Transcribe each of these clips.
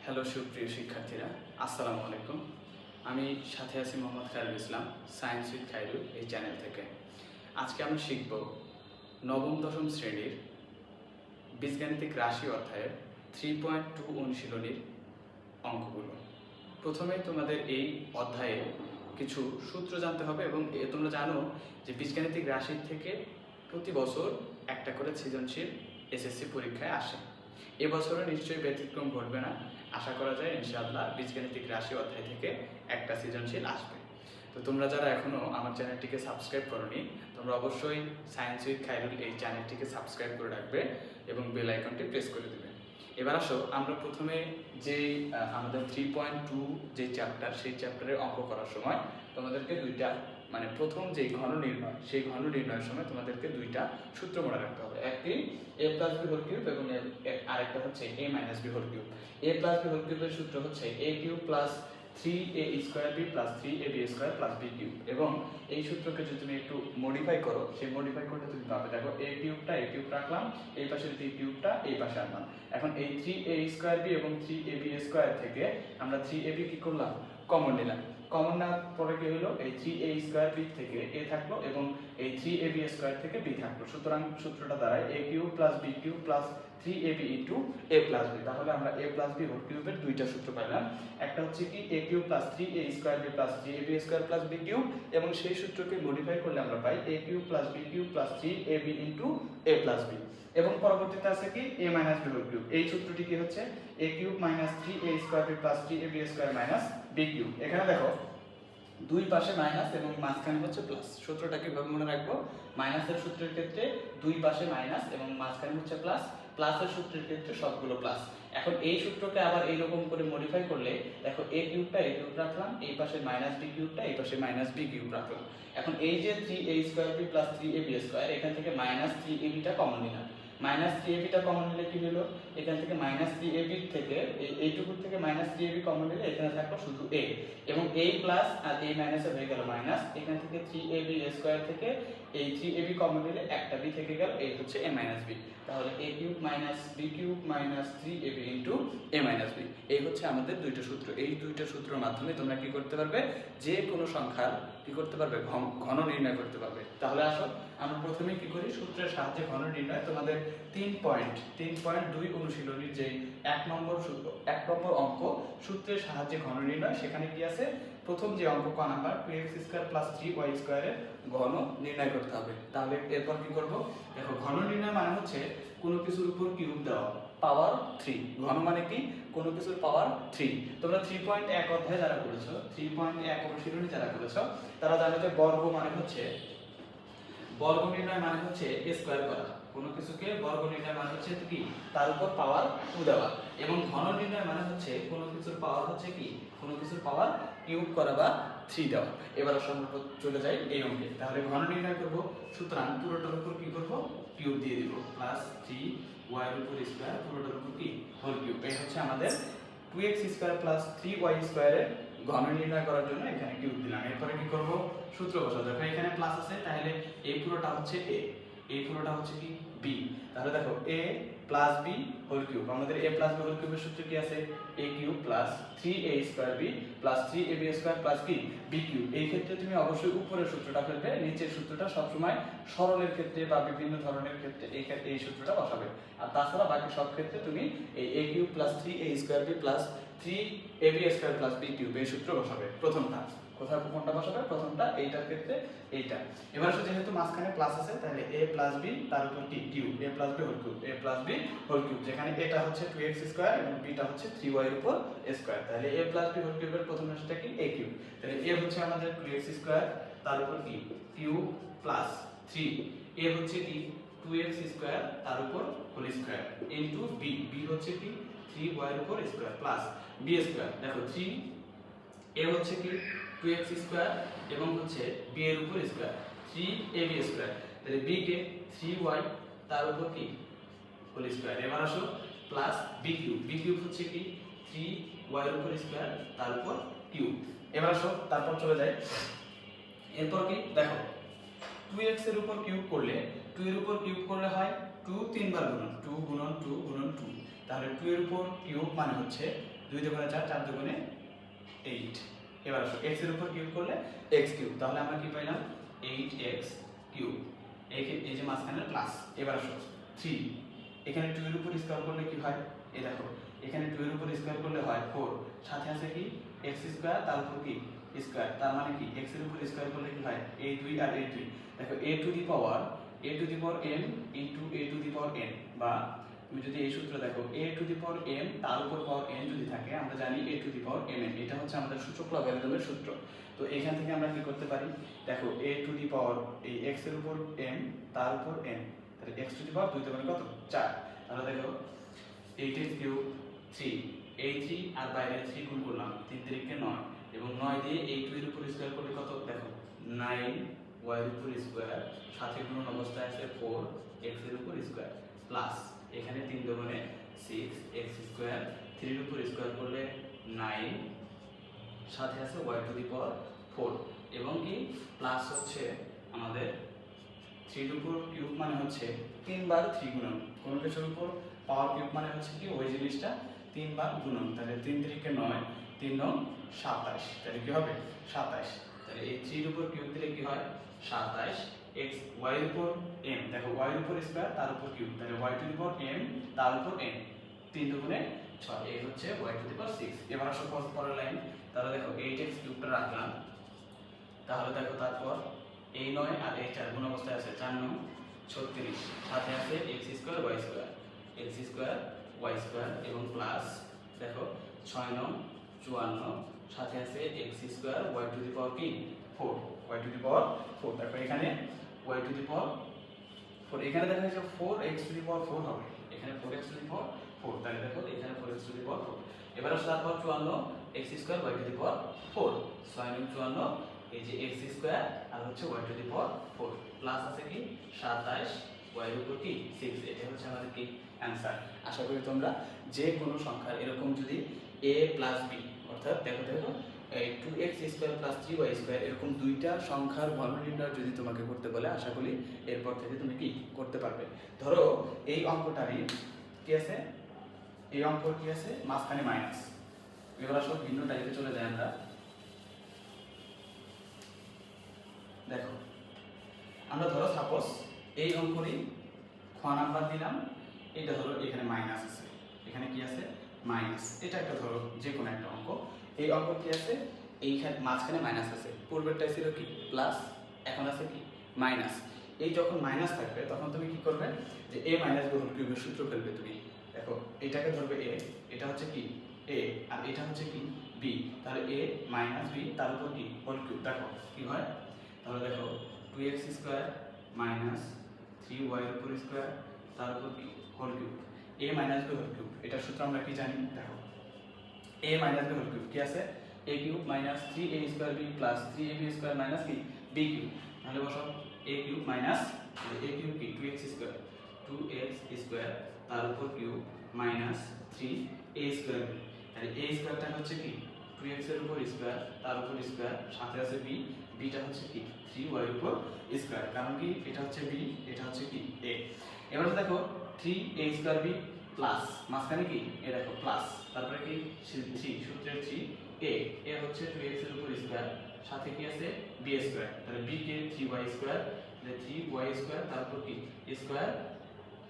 Hello সুপ্রিয় শিক্ষার্থীরা, আসসালামু আলাইকুম। আমি সাথে আছি মোহাম্মদ খায়রুল ইসলাম, সায়েন্স উইথ খায়রুল এই চ্যানেল থেকে। আজকে আমরা শিখব নবম দশম শ্রেণীর বীজগাণিতিক রাশি অধ্যায়ের 3.2 অনুশীলনীর অঙ্কগুলো। প্রথমে তোমাদের এই অধ্যায়ে কিছু সূত্র জানতে হবে এবং তোমরা জানো যে বীজগাণিতিক রাশির থেকে প্রতি বছর একটা করে সৃজনশীল এসএসসি পরীক্ষায় আসে। এবছরও নিশ্চয়ই ব্যতিক্রম ঘটবে না। আশা করা যায় ইনশাআল্লাহ বীজগাণিতিক রাশি অধ্যায় থেকে একটা সৃজনশীল আসবে। তো তোমরা যারা এখনও আমার চ্যানেলটিকে সাবস্ক্রাইব করোনি, তোমরা অবশ্যই সায়েন্স উইথ খায়রুল এই চ্যানেলটিকে সাবস্ক্রাইব করে রাখবে এবং বেল আইকনটি প্রেস করে দেবে। এবার আসো, আমরা প্রথমে যে আমাদের 3.2 যে চ্যাপ্টার, সেই চ্যাপ্টারের অঙ্ক করার সময় তোমাদেরকে প্রথম যে ঘন নির্ণয়, সেই ঘন নির্ণয়ের সময় তোমাদেরকে দুইটা সূত্র মনে রাখতে হবে। একটি a plus B whole cube এবং আরেকটা হচ্ছে a minus B whole cube. a plus B whole কিউবের সূত্র হচ্ছে a cube plus 3a square B plus 3ab square plus B cube. এবং এই সূত্রকে যদি তুমি একটু মডিফাই করো, সেই মডিফাই করলে তুমি পাবে, দেখো a কিউব রাখলাম, এই পাশের b কিউবটা এই পাশে আনলাম। এখন এই 3a স্কোয়ার বি এবং 3ab স্কোয়ার থেকে আমরা 3ab কি করলাম, কমন নিলাম। কমন নেওয়ার পরে কি হলো, এই 3a স্কোয়ার বি থেকে a থাকলো এবং এই 3ab স্কোয়ার থেকে b থাকলো। সুতরাং সূত্রটা দাঁড়ায় a cube plus b cube plus 3ab into a plus b। তাহলে আমরা a প্লাস b হোল কিউবের দুইটা সূত্র পাইলাম। একটা হচ্ছে কি a cube plus 3a square b plus 3ab square plus b cube, এবং সেই সূত্রকে মডিফাই করলে আমরা পাই a cube plus b cube plus 3ab into a plus b। এবং পরবর্তীতে আছে কি a minus b whole cube. এই সূত্রটি কি হচ্ছে a cube minus 3a square b plus 3ab square minus b cube. এখানে দেখো দুই পাশে মাইনাস এবং মাঝখানে হচ্ছে প্লাস। সূত্রটা কিভাবে মনে রাখবো, মাইনাসের সূত্রের ক্ষেত্রে দুই পাশে মাইনাস এবং মাঝখানে হচ্ছে প্লাস, প্লাসের সূত্রের ক্ষেত্রে সবগুলো প্লাস। এখন এই সূত্রকে আবার এইরকম করে মডিফাই করলে দেখো a কিউবটা a কিউব রাখলাম, এই পাশে মাইনাস b কিউবটা এই পাশে মাইনাস b কিউব রাখলাম। এখন এই যে 3a square b plus 3ab square, এখান থেকে মাইনাস 3ab টা কমন নিলাম। মাইনাস 3ab টা কমন নিলে কি হলো, এখান থেকে মাইনাস 3ab থেকে এইটুকু থেকে মাইনাস 3ab কমন নিলে এখানে থাকলো শুধু a, এবং a প্লাস আর a মাইনাসে হয়ে গেল মাইনাস। এখান থেকে 3ab স্কোয়ার থেকে এই 3ab কমন নিলে একটা b থেকে গেল, এই হচ্ছে a মাইনাস b। তাহলে a cube minus b cube minus 3ab into a minus b। এই হচ্ছে আমাদের দুইটা সূত্র। এই দুইটা সূত্রের মাধ্যমে তোমরা কি করতে পারবে, যে কোনো সংখ্যার কি করতে পারবে, ঘন নির্ণয় করতে পারবে। তাহলে আসো আমরা প্রথমে কি করি, সূত্রের সাহায্যে ঘন নির্ণয়। তোমাদের 3.2 অনুশীলনীর যে 1 নম্বর অঙ্ক, সূত্রের সাহায্যে ঘন নির্ণয়, সেখানে কি আছে, প্রথম যে অঙ্ক ক number 2x square plus 3y স্কয়ারের ঘন নির্ণয় করতে হবে। তাহলে এরপর কি করব, দেখো ঘন নির্ণয় মানে হচ্ছে কোনো কিছুর উপর কিউব দেওয়া, পাওয়ার 3। ঘন মানে কি, কোনো কিছুর পাওয়ার 3। তোমরা 3.1 অধ্যায়ে যারা করেছো, 3.1 অনুশীলনী যারা করেছো, তারা জানো যে বর্গ নির্ণয় মানে হচ্ছে স্কয়ার করা। কোনো কিছুকে বর্গ নির্ণয় মানে হচ্ছে কি, তার উপর পাওয়ার 2 দেওয়া। এবং ঘন নির্ণয় মানে হচ্ছে কোনো কিছুর পাওয়ার হচ্ছে কি, কোনো কিছুর পাওয়ার কিউব করা বা 3 দেওয়া। এবার আমরা চলে যাই এই অঙ্কে। তাহলে ঘন নির্ণয় করব, সুতরাং পুরোটার উপর কি করব, কিউব দিয়ে দিব, প্লাস 3y এর উপর স্কয়ার, পুরোটার উপর কি হোল কিউব। এই হচ্ছে আমাদের 2x স্কয়ার প্লাস 3y স্কয়ারের ঘন নির্ণয় করার জন্য এখানে কিউব দিলাম। এরপরে কি করব, সূত্র বসাবো। দেখো এখানে প্লাস আছে, তাহলে এই পুরোটা হচ্ছে a, এই পুরোটা হচ্ছে কি b। তাহলে দেখো a plus b whole cube. আমাদের a প্লাস b হোল কিউবের সূত্র কি আছে, a cube plus 3a square b plus 3ab square plus কি b কিউব। এই ক্ষেত্রে তুমি অবশ্যই উপরের সূত্রটা ফেলবে, নিচের সূত্রটা সবসময় সরলের ক্ষেত্রে বা বিভিন্ন ধরনের ক্ষেত্রে এই সূত্রটা বসাবে। আর তাছাড়া বাকি সব ক্ষেত্রে তুমি এই a cube plus 3a square b plus 3ab square plus b cube এই সূত্র বসাবে। প্রথমটা কোনটা বসাবে, প্রথমটা এইটার ক্ষেত্রে এইটা। এবার যেহেতু মাঝখানে প্লাস আছে, তাহলে a প্লাস b তার উপর কি cube, a plus b whole cube, a plus b whole cube. যেখানে এটা হচ্ছে 2x স্কয়ার এবং b টা হচ্ছে 3y এর উপর স্কয়ার। তাহলে a প্লাস b হোল কিউবের প্রথম রাশিটা কি, a কিউব। তাহলে a হচ্ছে আমাদের 2x স্কয়ার, তার উপর কি কিউব প্লাস 3, a হচ্ছে কি 2x স্কয়ার তার উপর whole square into b, b হচ্ছে কি 3y এর উপর স্কয়ার প্লাস b স্কয়ার। দেখো 3 a হচ্ছে কি 2x স্কয়ার এবং হচ্ছে b এর উপর স্কয়ার 3ab স্কয়ার। তাহলে b কে 3y তার উপর কি হোল স্কয়ার। এবার আসো plus b cube, b cube হচ্ছে কি 3y এর উপর স্কয়ার তার উপর কিউব। এবার আসো তারপর চলে যাই। এরপর কি দেখো 2x এর উপর কিউব করলে, 2 এর উপর কিউব করলে হয় 2 তিনবার গুণন, 2 গুণন 2 গুণন 2। তাহলে 2 এর উপর কিউব মানে হচ্ছে 2 2 দুগুণে 4, 4 দুগুণে 8। এবার আসো x এর উপর কিউব করলে x কিউব, তাহলে আমরা কি পাইলাম 8x কিউব। এই যে মাঝখানে প্লাস। এবার আসো 3, এখানে 2 এর উপর স্কয়ার করলে কি হয়, এই দেখো এখানে 2 এর উপর স্কয়ার করলে হয় 4, সাথে আছে কি x স্কয়ার, তার উপর কি স্কয়ার, তার মানে কি x এর উপর স্কয়ার করলে কি হয় a 2 আর a 2। দেখো a two the power m into a two the power n, বা তুমি যদি এই সূত্র দেখো a two the power m তার উপর পাওয়ার n যদি থাকে, আমরা জানি a two the power mn, এটা হচ্ছে আমাদের সূচক লগারিদমের সূত্র। তো এখান থেকে আমরা কি করতে পারি, দেখো a টু দি পাওয়ার এই x এর উপর m তার উপর n, তাহলে x টু দি পাওয়ার 2 তে মানে কত 4। তাহলে দেখো 8x কিউব 3, এই 3 আর বাইরে 3 গুণ করলাম, 3 3 9, এবং 9 দিয়ে এই 2 এর উপর স্কয়ার করলে কত, দেখো 9 y এর উপর স্কয়ার, সাথে গুণন অবস্থায় আছে 4 x এর উপর স্কয়ার, প্লাস এখানে 3 দুগুণে 6 x স্কয়ার, 3 এর উপর স্কয়ার করলে 9, সাথে আছে y টু দি পাওয়ার 4, এবং কি প্লাস হচ্ছে আমাদের 3 এর উপর কিউব মানে হচ্ছে 3 বার 3 গুণন, কোনো কিছুর উপর পাওয়ার কিউব মানে হচ্ছে কি ওই জিনিসটা 3 বার গুণন, তাহলে 3 3 9, 3 9 27, তাহলে কি হবে 27। তাহলে এই 3 এর উপর কিউব দিলে কি হয় 27, x y এর উপর m, দেখো y এর উপর স্কয়ার তার উপর কিউব, তাহলে y to the power m তার উপর n, 3 দুগুণে 6, এই হচ্ছে y টু দি পাওয়ার 6। এবার আসো পরের লাইন, তাহলে দেখো 8x কিউবটা রাখলাম, তাহলে দেখো তারপর এই 9 আর এই 4 গুণ অবস্থায় আছে, 4 9 36, সাথে আছে x square y square, x square y square, এবং প্লাস দেখো 6 9 54, সাথে আছে x square y to the power কি 4, y টু দি পাওয়ার 4। দেখো এখানে y টু দি পাওয়ার 4, এখানে দেখা যাচ্ছে 4x টু দি পাওয়ার 4 হবে, এখানে 4x টু দি পাওয়ার 4, তাহলে দেখো এখানে 4x টু দি পাওয়ার 4। এবার আসলে তারপর 54 x square y to the power 4, 6 9 54, এই যে x স্কয়ার আর হচ্ছে y to the power 4, plus আছে কি 27 y এর উপর কি 6, এটা হচ্ছে আমাদের কি অ্যানসার। আশা করি তোমরা যে কোনো সংখ্যার এরকম যদি a প্লাস b, অর্থাৎ দেখো দেখো 2x square plus 3y square, এরকম দুইটা সংখ্যার ঘন নির্ণয় যদি তোমাকে করতে বলে, আশা করি এরপর থেকে তুমি কি করতে পারবে। ধরো এই অঙ্কটারই কি আছে, এই অঙ্কর কি আছে মাঝখানে মাইনাস। এবার আসলে ভিন্ন টাইপে চলে যায় আমরা, দেখো আমরা ধরো সাপোজ এই অঙ্করই খ নাম্বার দিলাম, এটা ধরো এখানে মাইনাস আছে, এখানে কি আছে মাইনাস, এটা একটা ধরো যে কোনো একটা অঙ্ক, এই অঙ্ক কি আছে এইখানে মাঝখানে মাইনাস আছে, পূর্বেরটা ছিল কি প্লাস, এখন আছে কি মাইনাস। এই যখন মাইনাস থাকবে তখন তুমি কি করবে, যে a মাইনাস b হোল কিউবের সূত্র ফেলবে তুমি। দেখো এটাকে ধরবে a, এটা হচ্ছে কি a, আর এটা হচ্ছে কি b, তাহলে a মাইনাস b তার উপর কি হোল কিউব। দেখো কি হয়, তাহলে দেখো 2x স্কয়ার মাইনাস 3y এর উপর স্কয়ার তার উপর কি whole cube, a minus b whole cube, এটার সূত্র আমরা কি জানি, দেখো a minus b whole cube কি আছে a cube minus 3a square b plus 3ab square minus কি b কিউব, তাহলে বসাও a cube minus a cube কি 2x স্কয়ার তার উপর cube minus 3a square b, তাহলে a স্কয়ারটা হচ্ছে কি 2x এর উপর স্কয়ার তার উপর স্কয়ার, সাথে আছে b, bটা হচ্ছে কি 3y এর উপর স্কয়ার, কারণ কি এটা হচ্ছে b, এটা হচ্ছে কি a। এবার দেখো 3a স্কয়ার b প্লাস মাঝখানে কি এ দেখো প্লাস, তারপরে কি 3 সূত্রের 3a, a হচ্ছে 2x এর উপর স্কয়ার, সাথে কি আছে b স্কয়ার, তাহলে b কে 3y স্কয়ার, তাহলে 3y স্কয়ার তারপর কি স্কয়ার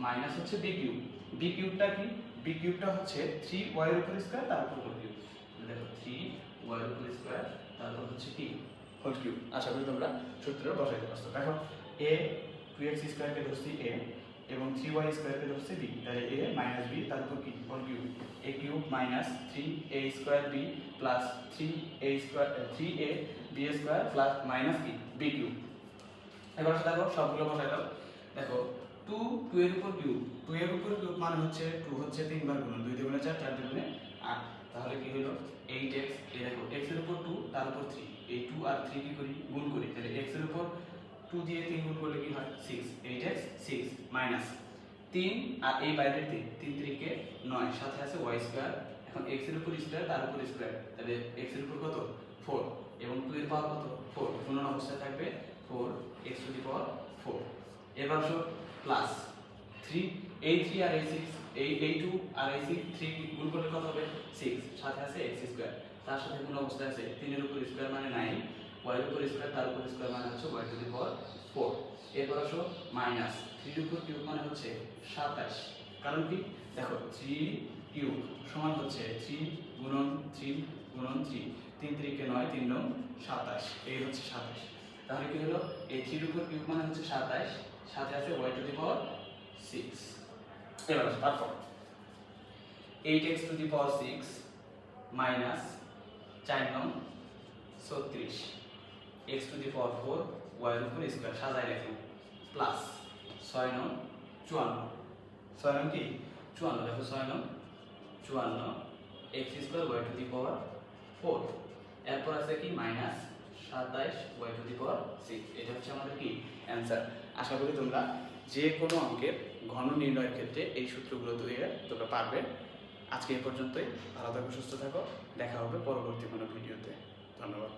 মাইনাস হচ্ছে b কিউব, b কিউবটা কি b কিউবটা হচ্ছে 3y এর উপর স্কয়ার তারপর হোল কিউব, দেখো 3y এর উপর স্কয়ার তারপর হচ্ছে কি হোল কিউব। আশা করি তোমরা সূত্র বসাইতে পারছো। দেখো a 2x স্কয়ার কে ধরছি a এবং 3y স্কয়ার কে ধরছি b, তাহলে a মাইনাস b তারপর কি whole cube, a cube minus 3a square b plus 3a square 3a b square plus minus কি b কিউব। এবার দেখো সবগুলো বসাই দাও, দেখো 2 এর উপর কিউব, 2 এর উপর কিউব মানে হচ্ছে 2 হচ্ছে 3 বার গুণ, 2 দুগুণে 4, 4 দুগুণে 8, তাহলে কি হলো 8x, এই দেখো x এর উপর 2 তার উপর 3, এই 2 আর 3 কি করি গুণ করি, তাহলে x এর উপর 2 দিয়ে 3 গুণ করলে কি হয় 6, 8x 6 মাইনাস 3 আর এই বাইরের 3, 3 3 কে 9, সাথে আছে y স্কয়ার, এখন x এর উপর স্কয়ার তার উপর স্কয়ার, তাহলে x এর উপর কত 4 এবং 2 এর পাওয়ার কত 4, গুণন অবস্থায় থাকবে 4x টু দি পাওয়ার 4। এবার আসো প্লাস 3 এই 3 আর এই 6 এই 2 আর এই 3 গুণ করলে কত হবে 6, সাথে আছে x স্কয়ার, তার সাথে কোন অবস্থায় আছে 3 এর উপর স্কয়ার মানে 9, y এর উপর স্কয়ার তার উপর স্কয়ার মানে হচ্ছে y টু দি পাওয়ার 4। এরপর আসো মাইনাস 3 এর উপর কিউব মানে হচ্ছে 27। কারণ কি দেখো 3 কিউব সমান হচ্ছে 3 গুণন 3 গুণন 3, 3 3 কে 9, 3 9 27, এই হচ্ছে 27। তাহলে কি হলো এই 3 এর উপর কিউব মানে হচ্ছে 27, সাথে আছে y টু দি পাওয়ার 6। এবার তারপর 8x two the power 6 minus 4 9 36, x two the power 4 y এর উপর স্কয়ার সাজায় রাখুন প্লাস 6 9 54, 6 9 কি 54, দেখো 6 9 54, x square y to the power 4, এরপর আছে কি minus 27 y to the power 6। এটা হচ্ছে আমাদের কি অ্যানসার। আশা করি তোমরা যে কোনো অঙ্কের ঘন নির্ণয়ের ক্ষেত্রে এই সূত্রগুলো দিয়ে তোমরা পারবে। আজকে এই পর্যন্তই। ভালো থাকো, সুস্থ থাকো, দেখা হবে পরবর্তী কোনো ভিডিওতে। ধন্যবাদ।